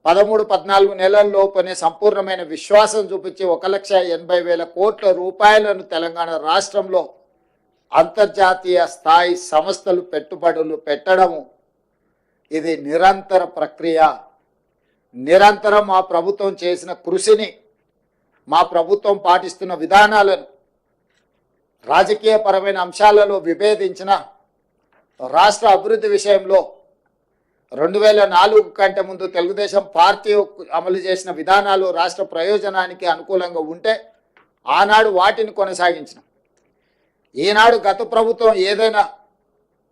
13-14 నెలల్లోపనే సంపూర్ణమైన విశ్వాసం చూపించి 1,80,000 కోట్ల రూపాయలను తెలంగాణ రాష్ట్రంలో అంతర్జాతీయ స్థాయి సంస్థలు పెట్టుబడులు పెట్టడము ఇది నిరంతర ప్రక్రియ. నిరంతరం మా ప్రభుత్వం చేసిన కృషిని, మా ప్రభుత్వం పాటిస్తున్న విధానాలను రాజకీయపరమైన అంశాలలో విభేదించిన రాష్ట్ర అభివృద్ధి విషయంలో 2004 కంటే ముందు తెలుగుదేశం పార్టీ అమలు చేసిన విధానాలు రాష్ట్ర ప్రయోజనానికి అనుకూలంగా ఉంటే ఆనాడు వాటిని కొనసాగించిన. ఈనాడు గత ప్రభుత్వం ఏదైనా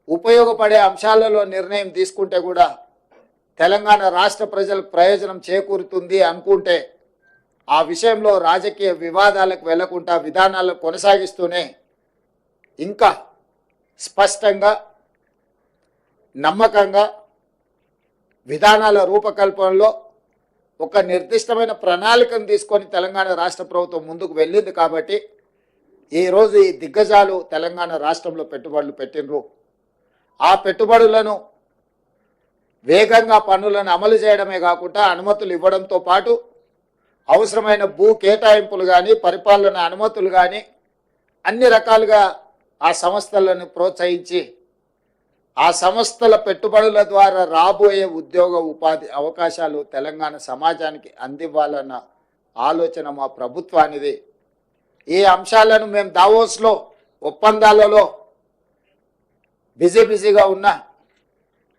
ఉపయోగపడే అంశాలలో నిర్ణయం తీసుకుంటే కూడా తెలంగాణ రాష్ట్ర ప్రజలకు ప్రయోజనం చేకూరుతుంది అనుకుంటే ఆ విషయంలో రాజకీయ వివాదాలకు వెళ్లకుండా విధానాలను కొనసాగిస్తూనే ఇంకా స్పష్టంగా నమ్మకంగా విధానాల రూపకల్పనలో ఒక నిర్దిష్టమైన ప్రణాళికను తీసుకొని తెలంగాణ రాష్ట్ర ప్రభుత్వం ముందుకు వెళ్ళింది. కాబట్టి ఈరోజు ఈ దిగ్గజాలు తెలంగాణ రాష్ట్రంలో పెట్టుబడులు పెట్టినరు. ఆ పెట్టుబడులను వేగంగా పన్నులను అమలు చేయడమే కాకుండా అనుమతులు ఇవ్వడంతో పాటు అవసరమైన భూ కేటాయింపులు కానీ పరిపాలన అనుమతులు కానీ అన్ని రకాలుగా ఆ సంస్థలను ప్రోత్సహించి ఆ సంస్థల పెట్టుబడుల ద్వారా రాబోయే ఉద్యోగ ఉపాధి అవకాశాలు తెలంగాణ సమాజానికి అందివ్వాలన్న ఆలోచన మా ప్రభుత్వానిది. ఈ అంశాలను మేము దావోస్లో ఒప్పందాలలో బిజీగా ఉన్న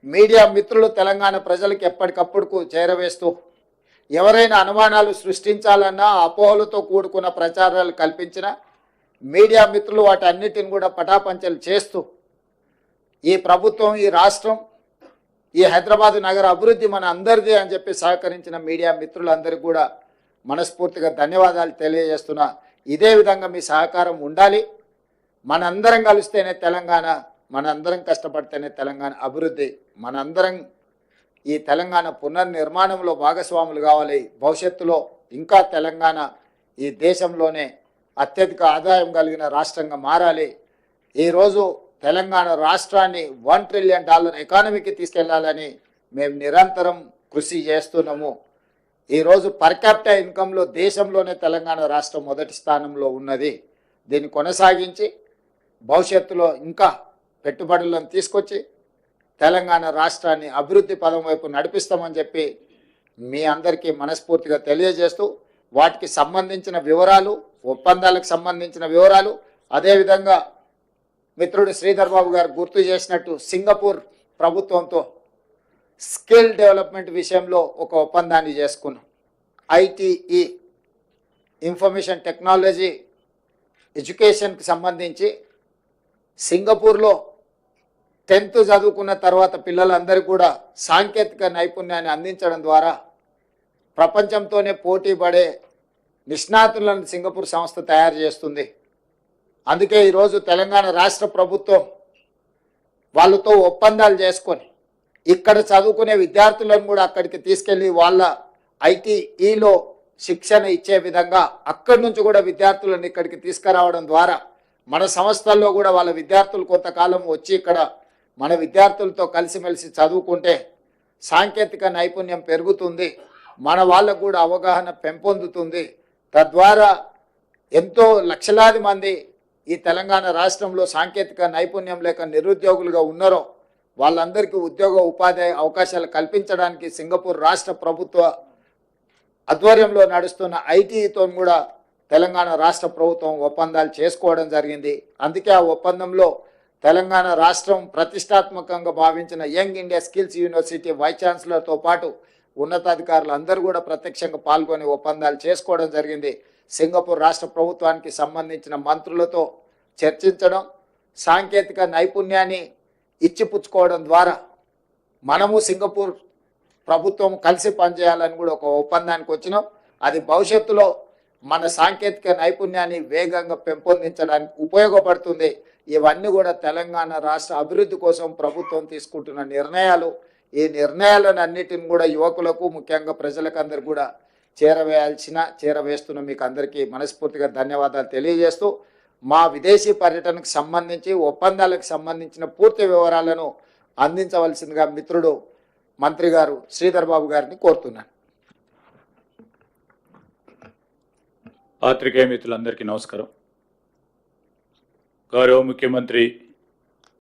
మీడియా మిత్రులు తెలంగాణ ప్రజలకు ఎప్పటికప్పుడు చేరవేస్తూ ఎవరైనా అనుమానాలు సృష్టించాలన్నా అపోహలతో కూడుకున్న ప్రచారాలు కల్పించిన మీడియా మిత్రులు వాటి అన్నిటిని కూడా పటాపంచలు చేస్తూ ఈ ప్రభుత్వం, ఈ రాష్ట్రం, ఈ హైదరాబాద్ నగర అభివృద్ధి మన అందరిది అని చెప్పి సహకరించిన మీడియా మిత్రులందరికీ కూడా మనస్ఫూర్తిగా ధన్యవాదాలు తెలియజేస్తున్నా. ఇదే విధంగా మీ సహకారం ఉండాలి. మనందరం కలిస్తేనే తెలంగాణ, మనందరం కష్టపడితేనే తెలంగాణ అభివృద్ధి, మనందరం ఈ తెలంగాణ పునర్నిర్మాణంలో భాగస్వాములు కావాలి. భవిష్యత్తులో ఇంకా తెలంగాణ ఈ దేశంలోనే అత్యధిక ఆదాయం కలిగిన రాష్ట్రంగా మారాలి. ఈరోజు తెలంగాణ రాష్ట్రాన్ని $1 ట్రిలియన్ ఎకానమీకి తీసుకెళ్లాలని మేము నిరంతరం కృషి చేస్తున్నాము. ఈరోజు పర్ క్యాపిటా ఇన్కంలో దేశంలోనే తెలంగాణ రాష్ట్రం మొదటి స్థానంలో ఉన్నది. దీన్ని కొనసాగించి భవిష్యత్తులో ఇంకా పెట్టుబడులను తీసుకొచ్చి తెలంగాణ రాష్ట్రాన్ని అభివృద్ధి పదం వైపు నడిపిస్తామని చెప్పి మీ అందరికీ మనస్ఫూర్తిగా తెలియజేస్తూ వాటికి సంబంధించిన వివరాలు, ఒప్పందాలకు సంబంధించిన వివరాలు, అదేవిధంగా మిత్రుడు శ్రీధర్ బాబు గారు గుర్తు చేసినట్టు సింగపూర్ ప్రభుత్వంతో స్కిల్ డెవలప్మెంట్ విషయంలో ఒక ఒప్పందాన్ని చేసుకున్నాం. ఐటీఈ ఇన్ఫర్మేషన్ టెక్నాలజీ ఎడ్యుకేషన్కి సంబంధించి సింగపూర్లో 10th చదువుకున్న తర్వాత పిల్లలందరికీ కూడా సాంకేతిక నైపుణ్యాన్ని అందించడం ద్వారా ప్రపంచంతోనే పోటీ పడే నిష్ణాతులను సింగపూర్ సంస్థ తయారు చేస్తుంది. అందుకే ఈరోజు తెలంగాణ రాష్ట్ర ప్రభుత్వం వాళ్ళతో ఒప్పందాలు చేసుకొని ఇక్కడ చదువుకునే విద్యార్థులను కూడా అక్కడికి తీసుకెళ్ళి వాళ్ళ ఐటీఈలో శిక్షణ ఇచ్చే విధంగా అక్కడి నుంచి కూడా విద్యార్థులను ఇక్కడికి తీసుకురావడం ద్వారా మన సంస్థల్లో కూడా వాళ్ళ విద్యార్థులు కొంతకాలం వచ్చి ఇక్కడ మన విద్యార్థులతో కలిసిమెలిసి చదువుకుంటే సాంకేతిక నైపుణ్యం పెరుగుతుంది, మన వాళ్ళకు కూడా అవగాహన పెంపొందుతుంది. తద్వారా ఎంతో లక్షలాది మంది ఈ తెలంగాణ రాష్ట్రంలో సాంకేతిక నైపుణ్యం లేక నిరుద్యోగులుగా ఉన్నారో వాళ్ళందరికీ ఉద్యోగ ఉపాధి అవకాశాలు కల్పించడానికి సింగపూర్ రాష్ట్ర ప్రభుత్వ ఆధ్వర్యంలో నడుస్తున్న ఐటీతో కూడా తెలంగాణ రాష్ట్ర ప్రభుత్వం ఒప్పందాలు చేసుకోవడం జరిగింది. అందుకే ఆ ఒప్పందంలో తెలంగాణ రాష్ట్రం ప్రతిష్టాత్మకంగా భావించిన young India skills university vice ఛాన్సలర్తో పాటు ఉన్నతాధికారులు అందరూ కూడా ప్రత్యక్షంగా పాల్గొని ఒప్పందాలు చేసుకోవడం జరిగింది. సింగపూర్ రాష్ట్ర ప్రభుత్వానికి సంబంధించిన మంత్రులతో చర్చించడం, సాంకేతిక నైపుణ్యాన్ని ఇచ్చిపుచ్చుకోవడం ద్వారా మనము సింగపూర్ ప్రభుత్వం కలిసి పనిచేయాలని కూడా ఒక ఒప్పందానికి వచ్చినాం. అది భవిష్యత్తులో మన సాంకేతిక నైపుణ్యాన్ని వేగంగా పెంపొందించడానికి ఉపయోగపడుతుంది. ఇవన్నీ కూడా తెలంగాణ రాష్ట్ర అభివృద్ధి కోసం ప్రభుత్వం తీసుకుంటున్న నిర్ణయాలు. ఈ నిర్ణయాలను అన్నిటిని కూడా యువకులకు, ముఖ్యంగా ప్రజలకు అందరు కూడా చేరవేస్తున్న మీకు అందరికీ మనస్ఫూర్తిగా ధన్యవాదాలు తెలియజేస్తూ మా విదేశీ పర్యటనకు సంబంధించి ఒప్పందాలకు సంబంధించిన పూర్తి వివరాలను అందించవలసిందిగా మిత్రుడు మంత్రి గారు శ్రీధర్ బాబు గారిని కోరుతున్నాను. పాత్రికేయ మిత్రులందరికీ నమస్కారం. గౌరవ ముఖ్యమంత్రి